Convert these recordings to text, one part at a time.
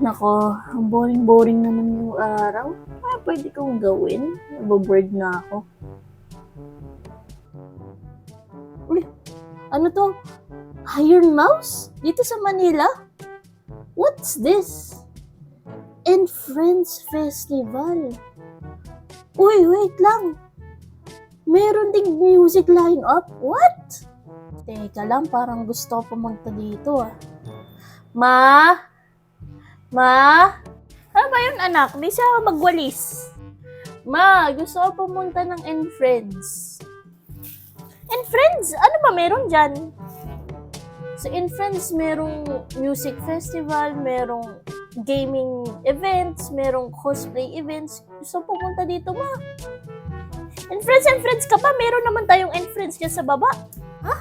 Nako, ang boring-boring naman yung araw. Pwede kong gawin. Naboboard na ako. Uy, ano to? Iron Mouse? Dito sa Manila? What's this? And Friends Festival. Uy, wait lang. Meron ding music line-up? What? Teka lang, parang gusto ko pumunta dito ah. Ma? Ano ba yun anak? Di siya magwalis. Ma, gusto ko pumunta ng And Friends. And Friends? Ano ba meron dyan? Sa In Friends, merong music festival, merong gaming events, merong cosplay events. Gusto ko pumunta dito, ma. And Friends ka pa? Meron naman tayong And Friends dyan sa baba. Ha?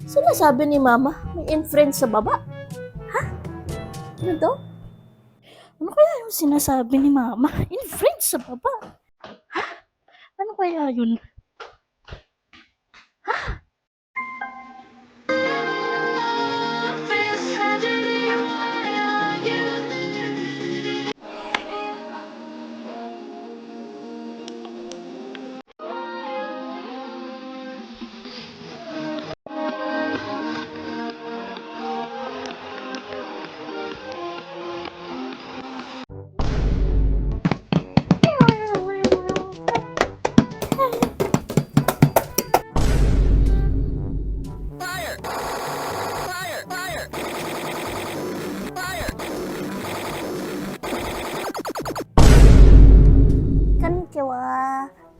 Sinasabi ni mama, may And Friends sa baba. Ha? Ano daw? Ano kaya yung sinasabi ni mama? In Friends sa baba. Ha? Ano kaya yun? Ha?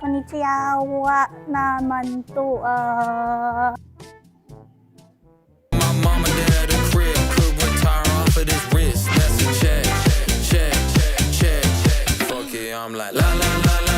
Konnichiwa naman to, My mama dad at the crib could retire off of this wrist. That's a check. Fuck it, I'm like la la la la.